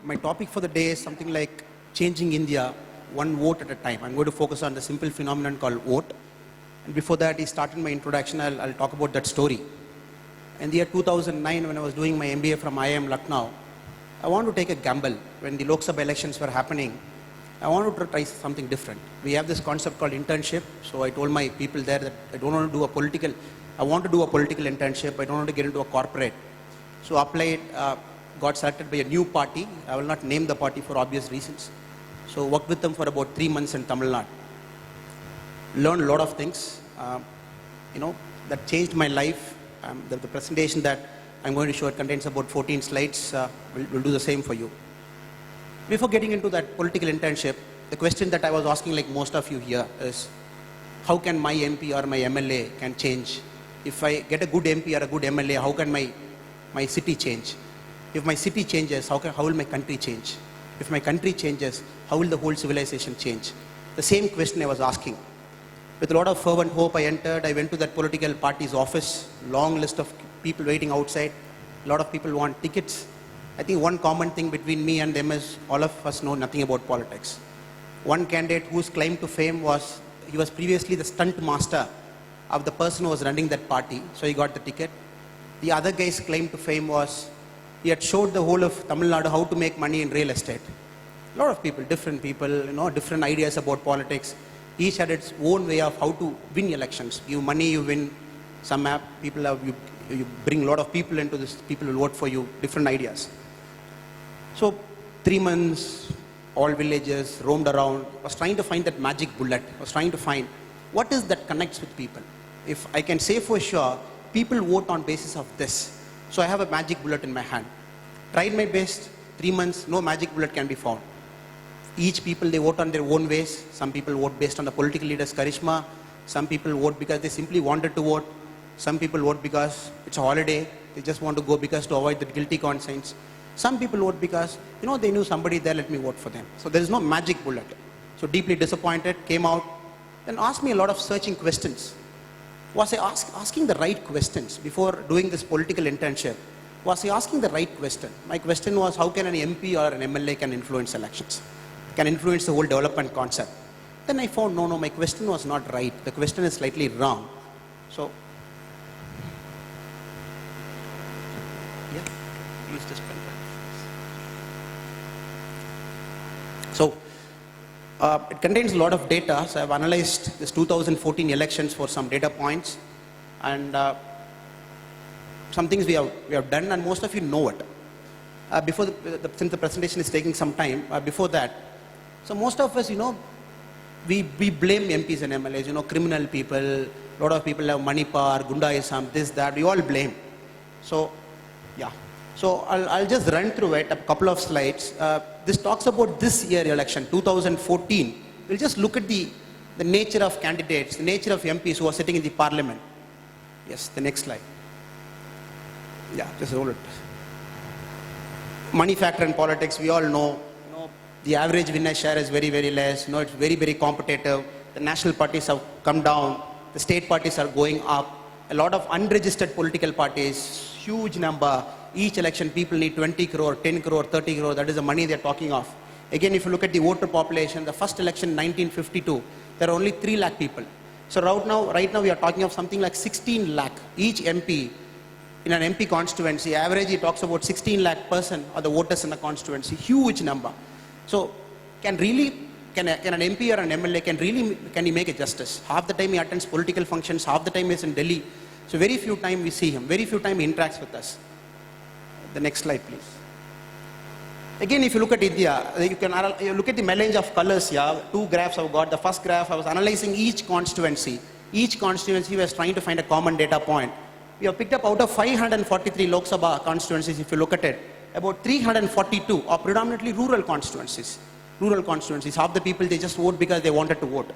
My topic for the day is something like changing India one vote at a time. I'm going to focus on the simple phenomenon called vote. And before that, I started my introduction, I'll talk about that story. In the year 2009, when I was doing my MBA from IIM Lucknow, I wanted to take a gamble. When the Lok Sabha elections were happening, I wanted to try something different. We have this concept called internship. So I told my people there that I want to do a political internship. I don't want to get into a corporate. So I applied, got selected by a new party. I will not name the party for obvious reasons. So worked with them for about 3 months in Tamil Nadu. Learned a lot of things, that changed my life. The presentation that I'm going to show, it contains about 14 slides. We'll do the same for you. Before getting into that political internship, the question that I was asking, like most of you here, is how can my MP or my MLA can change? If I get a good MP or a good MLA, how can my city change? If my city changes, how will my country change? If my country changes, how will the whole civilization change? The same question I was asking. With a lot of fervent hope, I entered. I went to that political party's office. Long list of people waiting outside. A lot of people want tickets. I think one common thing between me and them is all of us know nothing about politics. One candidate whose claim to fame was, he was previously the stunt master of the person who was running that party, so he got the ticket. The other guy's claim to fame was, he had showed the whole of Tamil Nadu how to make money in real estate. A lot of people, different different ideas about politics. Each had its own way of how to win elections. You money, you win. Some people have, you bring a lot of people into this, people will vote for you, different ideas. So 3 months, all villages, roamed around, was trying to find that magic bullet, was trying to find what is that connects with people. If I can say for sure, people vote on basis of this. So I have a magic bullet in my hand. Tried my best, 3 months, no magic bullet can be found. Each people, they vote on their own ways. Some people vote based on the political leader's charisma. Some people vote because they simply wanted to vote. Some people vote because it's a holiday. They just want to go because to avoid the guilty conscience. Some people vote because, they knew somebody there, let me vote for them. So there is no magic bullet. So deeply disappointed, came out, and asked me a lot of searching questions. Was I asking the right questions before doing this political internship? Was I asking the right question? My question was, how can an MP or an MLA can influence elections? Can influence the whole development concept? Then I found, no, my question was not right. The question is slightly wrong. So, use this pen. So, it contains a lot of data. So I've analyzed this 2014 elections for some data points, and some things we have done, and most of you know it. Since the presentation is taking some time, before that, so most of us, we blame MPs and MLAs, criminal people, a lot of people have money power, gundaism, this, that, we all blame. So, yeah. So I'll just run through it, a couple of slides. This talks about this year election, 2014. We'll just look at the nature of candidates, the nature of MPs who are sitting in the parliament. Yes, the next slide. Yeah, just roll it. Money factor in politics, we all know. The average winner share is very, very less. It's very, very competitive. The national parties have come down. The state parties are going up. A lot of unregistered political parties, huge number. Each election, people need 20 crore, 10 crore, 30 crore. That is the money they're talking of. Again, if you look at the voter population, the first election, 1952, there are only 3 lakh people. So right now, we are talking of something like 16 lakh. Each MP, in an MP constituency, average, he talks about 16 lakh person are the voters in the constituency. Huge number. So, can an MP or an MLA, can he make a justice? Half the time he attends political functions, half the time he's in Delhi. So very few time we see him, very few time he interacts with us. The next slide, please. Again, if you look at India, you look at the melange of colors here. 2 graphs I've got. The first graph, I was analyzing each constituency. Each constituency was trying to find a common data point. We have picked up out of 543 Lok Sabha constituencies, if you look at it, about 342 are predominantly rural constituencies. Half the people, they just vote because they wanted to vote.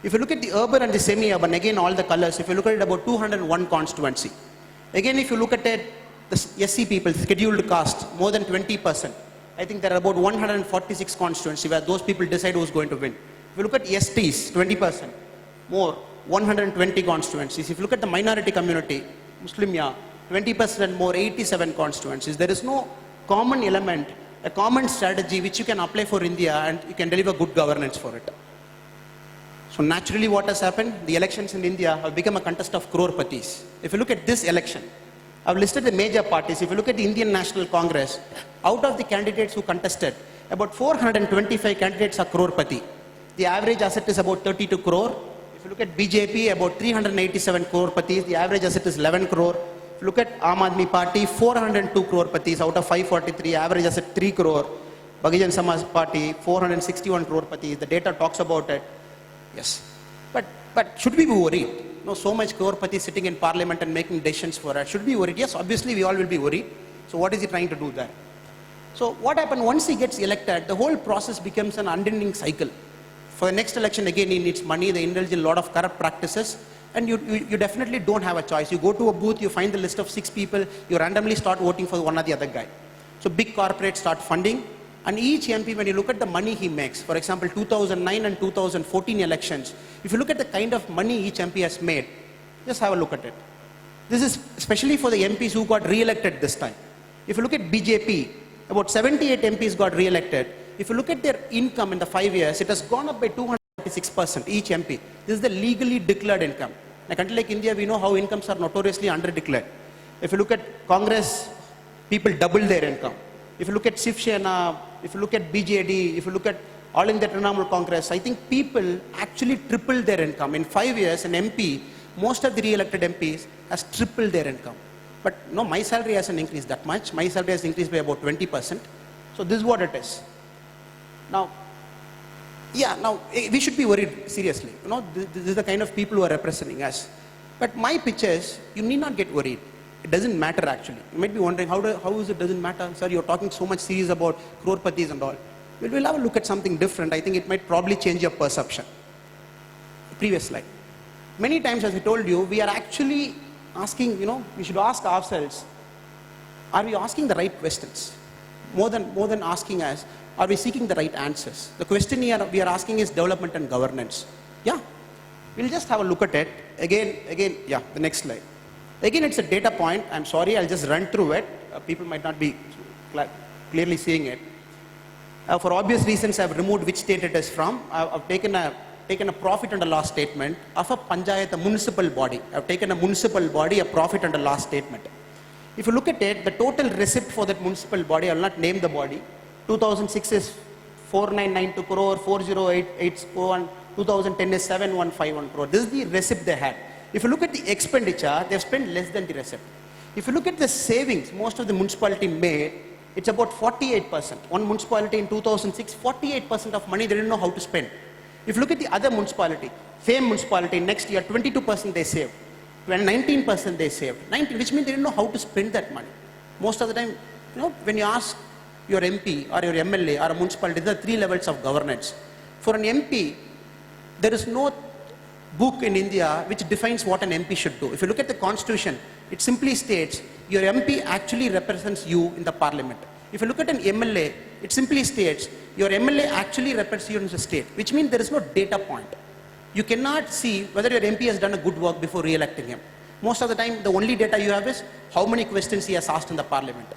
If you look at the urban and the semi-urban, again all the colors, if you look at it, about 201 constituency. Again, if you look at it, the SC people, scheduled caste, more than 20%. I think there are about 146 constituencies where those people decide who's going to win. If you look at STs, 20%, more, 120 constituencies. If you look at the minority community, Muslim, 20% more, 87 constituencies. There is no common element a common strategy which you can apply for India and you can deliver good governance for it. So naturally what has happened? The elections in India have become a contest of crore-patis. If you look at this election, I've listed the major parties. If you look at the Indian National Congress, out of the candidates who contested, about 425 candidates are crore-pati. The average asset is about 32 crore. If you look at BJP, about 387 crore-patis. The average asset is 11 crore. If you look at Aam Aadmi Party, 402 crore-patis out of 543, average asset 3 crore. Bahujan Samaj Party, 461 crore-patis. The data talks about it. Yes. But should we be worried? No, so much crore-pati sitting in parliament and making decisions for us. Should we be worried? Yes, obviously we all will be worried. So what is he trying to do there? So what happens once he gets elected, the whole process becomes an unending cycle. For the next election, again, he needs money, they indulge in a lot of corrupt practices, and you definitely don't have a choice. You go to a booth, you find the list of 6 people, you randomly start voting for one or the other guy. So big corporates start funding, and each MP, when you look at the money he makes, for example, 2009 and 2014 elections, if you look at the kind of money each MP has made, just have a look at it. This is especially for the MPs who got re-elected this time. If you look at BJP, about 78 MPs got re-elected. If you look at their income in the 5 years, it has gone up by 246%, each MP. This is the legally declared income. In a country like India, we know how incomes are notoriously under-declared. If you look at Congress, people double their income. If you look at Shiv Sena, if you look at BJD, if you look at All India Trinamool Congress, I think people actually tripled their income. In 5 years, an MP, most of the re-elected MPs has tripled their income. But no, my salary hasn't increased that much. My salary has increased by about 20%. So this is what it is. Now, we should be worried seriously. You know, this is the kind of people who are representing us. But my pitch is, you need not get worried. It doesn't matter actually. You might be wondering, how is it doesn't matter? Sir, you're talking so much serious about crore-patis and all. We'll have a look at something different. I think it might probably change your perception. Previous slide. Many times, as I told you, we are actually asking, we should ask ourselves, are we asking the right questions? More than asking us, are we seeking the right answers? The question here we are asking is development and governance. Yeah, we'll just have a look at it. Again, yeah, the next slide. Again, it's a data point. I'm sorry, I'll just run through it. People might not be clearly seeing it. For obvious reasons, I've removed which state it is from. I've taken a profit and a loss statement of a panchayat, a municipal body. I've taken a municipal body, a profit and a loss statement. If you look at it, the total receipt for that municipal body, I will not name the body, 2006 is 4992 crore, 4088 crore, and 2010 is 7151 crore. This is the receipt they had. If you look at the expenditure, they've spent less than the receipt. If you look at the savings, most of the municipality made, it's about 48%. One municipality in 2006, 48% of money they didn't know how to spend. If you look at the other municipality, same municipality, next year 22% they saved, when 19% they saved, which means they didn't know how to spend that money. Most of the time, when you ask your MP or your MLA or a municipality, there are 3 levels of governance. For an MP, there is no book in India which defines what an MP should do. If you look at the constitution, it simply states your MP actually represents you in the parliament. If you look at an MLA, it simply states your MLA actually represents you in the state, which means there is no data point. You cannot see whether your MP has done a good work before re-electing him. Most of the time, the only data you have is how many questions he has asked in the parliament.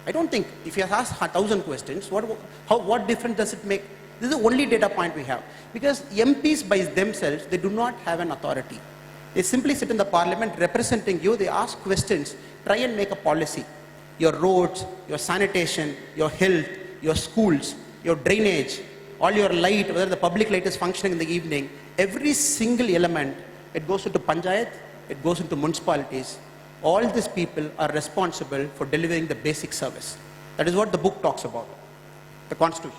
I don't think, if he has asked 1,000 questions, what difference does it make? This is the only data point we have. Because MPs by themselves, they do not have an authority. They simply sit in the parliament representing you, they ask questions, try and make a policy. Your roads, your sanitation, your health, your schools, your drainage, all your light, whether the public light is functioning in the evening, every single element, it goes into panchayat, it goes into municipalities. All these people are responsible for delivering the basic service. That is what the book talks about, the constitution.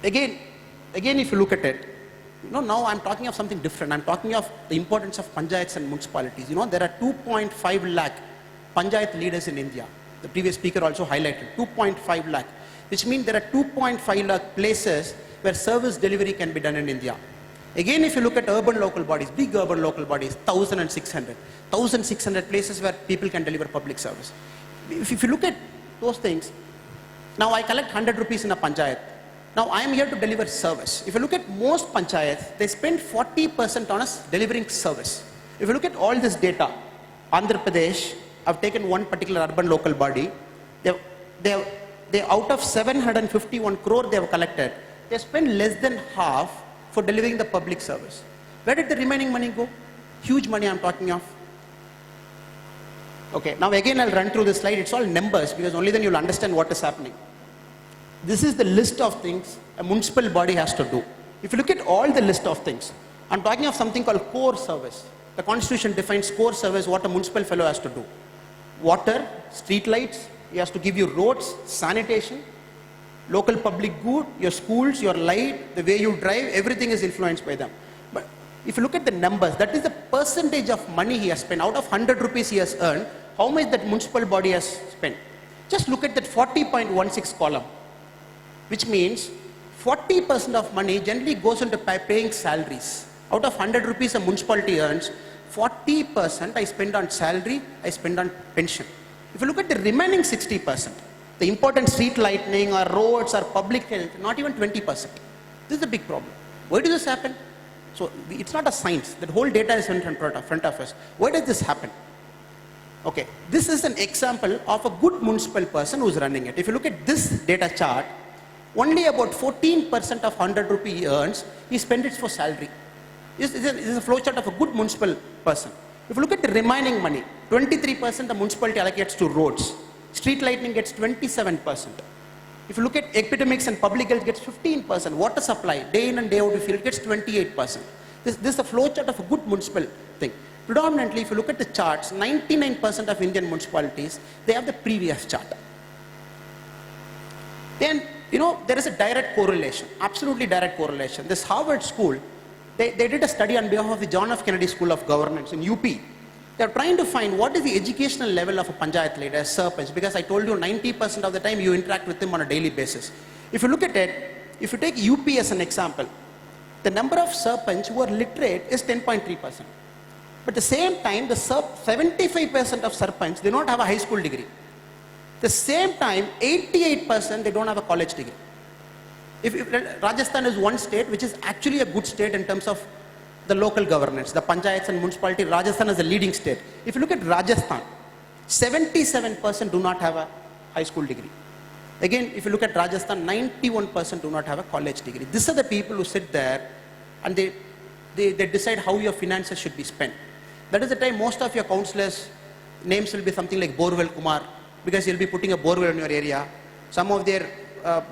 Again, if you look at it, now I'm talking of something different. I'm talking of the importance of panchayats and municipalities. There are 2.5 lakh panchayat leaders in India. The previous speaker also highlighted 2.5 lakh, which means there are 2.5 lakh places where service delivery can be done in India. Again, if you look at urban local bodies, big urban local bodies, 1,600 places where people can deliver public service. If you look at those things, now I collect 100 rupees in a panchayat. Now I am here to deliver service. If you look at most panchayats, they spend 40% on us delivering service. If you look at all this data, Andhra Pradesh, I've taken one particular urban local body, they have they out of 751 crore they have collected, they spent less than half for delivering the public service. Where did the remaining money go? Huge money I'm talking of. Okay, now again I'll run through this slide. It's all numbers because only then you'll understand what is happening. This is the list of things a municipal body has to do. If you look at all the list of things, I'm talking of something called core service. The constitution defines core service, what a municipal fellow has to do. Water, street lights, he has to give you roads, sanitation, local public good, your schools, your light, the way you drive, everything is influenced by them. But if you look at the numbers, that is the percentage of money he has spent. Out of 100 rupees he has earned, how much that municipal body has spent. Just look at that 40.16 column, which means 40% of money generally goes into paying salaries. Out of 100 rupees a municipality earns, 40% I spend on salary, I spend on pension. If you look at the remaining 60%, the important street lighting or roads or public health, not even 20%. This is a big problem. Why does this happen? So it's not a science. That whole data is in front of us. Why does this happen? Okay, this is an example of a good municipal person who's running it. If you look at this data chart, only about 14% of 100 rupee he earns, he spends it for salary. This is a flowchart of a good municipal person. If you look at the remaining money, 23% the municipality allocates to roads. Street lighting gets 27%. If you look at epidemics and public health gets 15%. Water supply, day in and day out, if you gets 28%. This is a flowchart of a good municipal thing. Predominantly, if you look at the charts, 99% of Indian municipalities, they have the previous chart. Then, there is a direct correlation, absolutely direct correlation. This Harvard school, they did a study on behalf of the John F. Kennedy School of Governance in UP. They're trying to find what is the educational level of a panchayat leader, a sarpanch, because I told you 90% of the time you interact with him on a daily basis. If you look at it, if you take UP as an example, the number of sarpanch who are literate is 10.3%. But at the same time, the 75% of sarpanch, they don't have a high school degree. At the same time, 88% they don't have a college degree. If Rajasthan is one state which is actually a good state in terms of the local governance, the panchayats and municipality, Rajasthan is a leading state. If you look at Rajasthan, 77% do not have a high school degree. Again, if you look at Rajasthan, 91% do not have a college degree. These are the people who sit there and they decide how your finances should be spent. That is the time most of your councillors' names will be something like Borewell Kumar, because you'll be putting a borewell in your area. Some of their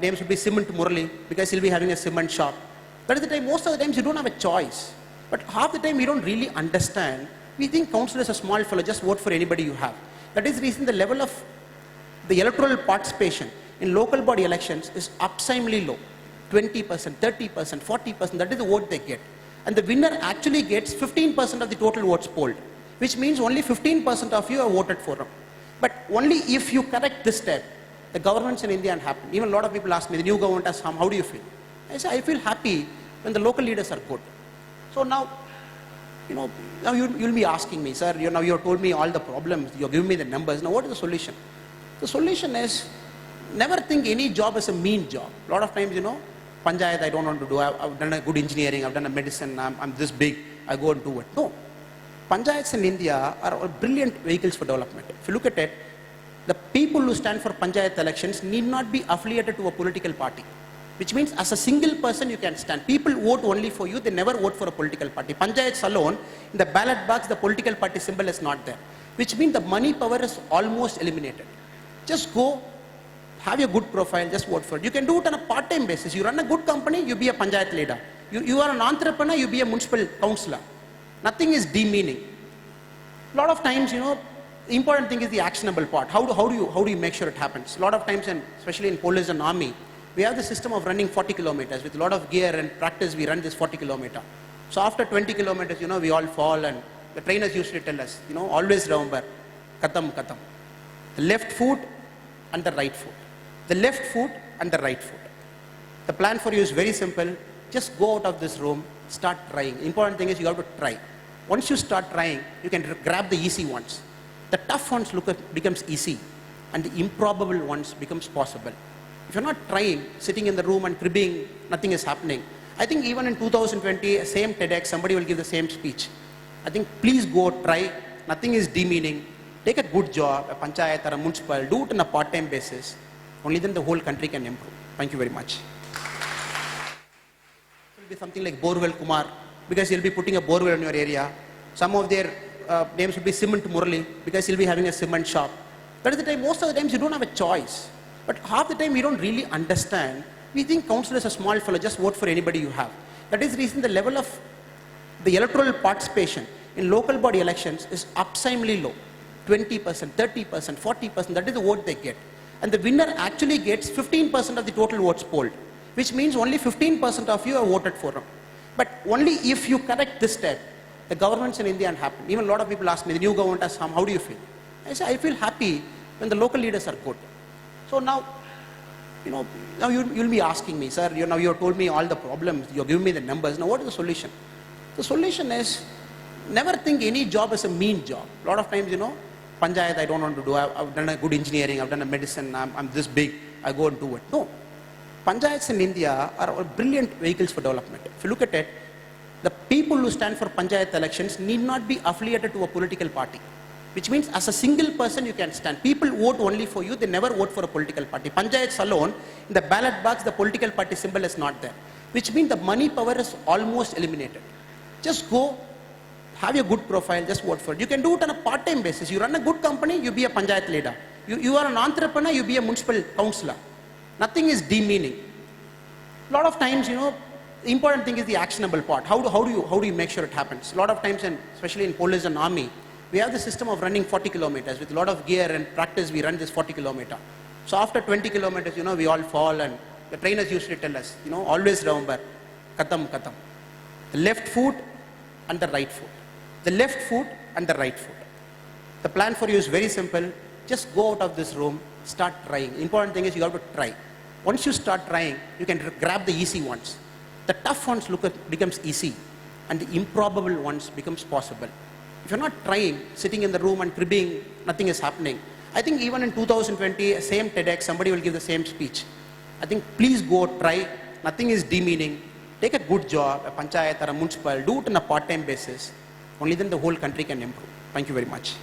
names will be Cement Murali, because you'll be having a cement shop. That is the time, most of the times you don't have a choice. But half the time we don't really understand. We think councillor is a small fellow, just vote for anybody you have. That is the reason the level of the electoral participation in local body elections is absurdly low. 20%, 30%, 40%, that is the vote they get. And the winner actually gets 15% of the total votes polled, which means only 15% of you have voted for him. But only if you correct this step, the governments in India happen. Even a lot of people ask me, the new government has come, how do you feel? I say, I feel happy when the local leaders are good. So now, now you'll be asking me, sir, now you have told me all the problems, you're giving me the numbers, now what is the solution? The solution is, never think any job is a mean job. A lot of times, panchayat I don't want to do, I've done a good engineering, I've done a medicine, I'm this big, I go and do it. No. Panchayats in India are brilliant vehicles for development. If you look at it, the people who stand for panchayat elections need not be affiliated to a political party. Which means as a single person you can stand. People vote only for you, they never vote for a political party. Panchayats alone, in the ballot box, the political party symbol is not there. Which means the money power is almost eliminated. Just go, have your good profile, just vote for it. You can do it on a part-time basis. You run a good company, you be a panchayat leader. You are an entrepreneur, you be a municipal councillor. Nothing is demeaning. A lot of times, the important thing is the actionable part. How do you make sure it happens? A lot of times, and especially in police and army, we have the system of running 40 kilometers. With a lot of gear and practice, we run this 40 kilometer. So after 20 kilometers, we all fall, and the trainers used to tell us, always remember, katam, katam. The left foot and the right foot. The left foot and the right foot. The plan for you is very simple. Just go out of this room, start trying. Important thing is you have to try. Once you start trying, you can grab the easy ones. The tough ones becomes easy, and the improbable ones becomes possible. If you're not trying, sitting in the room and cribbing, nothing is happening. I think even in 2020, same TEDx, somebody will give the same speech. I think please go try. Nothing is demeaning. Take a good job, a panchayat or a municipal, do it on a part-time basis. Only then the whole country can improve. Thank you very much. It will be something like Borewell Kumar, because he'll be putting a borewell in your area. Some of their names will be Cement Murali, because he'll be having a cement shop. That is the time, most of the times you don't have a choice. But half the time we don't really understand. We think council is a small fellow, just vote for anybody you have. That is the reason the level of the electoral participation in local body elections is absurdly low. 20%, 30%, 40%, that is the vote they get. And the winner actually gets 15% of the total votes polled, which means only 15% of you have voted for him. But only if you correct this step, the governments in India happen. Even a lot of people ask me, the new government has come, how do you feel? I say, I feel happy when the local leaders are good. So now, now you'll be asking me, sir, now you have told me all the problems, you're giving me the numbers, now what is the solution? The solution is, never think any job is a mean job. A lot of times, Panchayat I don't want to do, I've done a good engineering, I've done a medicine, I'm this big, I go and do it. No. Panchayats in India are brilliant vehicles for development. If you look at it, the people who stand for Panchayat elections need not be affiliated to a political party. Which means as a single person you can stand. People vote only for you, they never vote for a political party. Panchayats alone, in the ballot box, the political party symbol is not there. Which means the money power is almost eliminated. Just go, have a good profile, just vote for it. You can do it on a part-time basis. You run a good company, you be a Panchayat leader. You are an entrepreneur, you be a municipal councillor. Nothing is demeaning. A lot of times, the important thing is the actionable part. How do you make sure it happens? A lot of times, especially in police and army, we have the system of running 40 kilometers. With a lot of gear and practice, we run this 40 kilometer. So after 20 kilometers, we all fall, and the trainers usually tell us, always remember, katam, katam. The left foot and the right foot. The left foot and the right foot. The plan for you is very simple. Just go out of this room, start trying. The important thing is you have to try. Once you start trying, you can grab the easy ones. The tough ones becomes easy, and the improbable ones becomes possible. If you're not trying, sitting in the room and cribbing, nothing is happening. I think even in 2020, same TEDx, somebody will give the same speech. I think please go try. Nothing is demeaning. Take a good job, a panchayat or a municipal, do it on a part-time basis. Only then the whole country can improve. Thank you very much.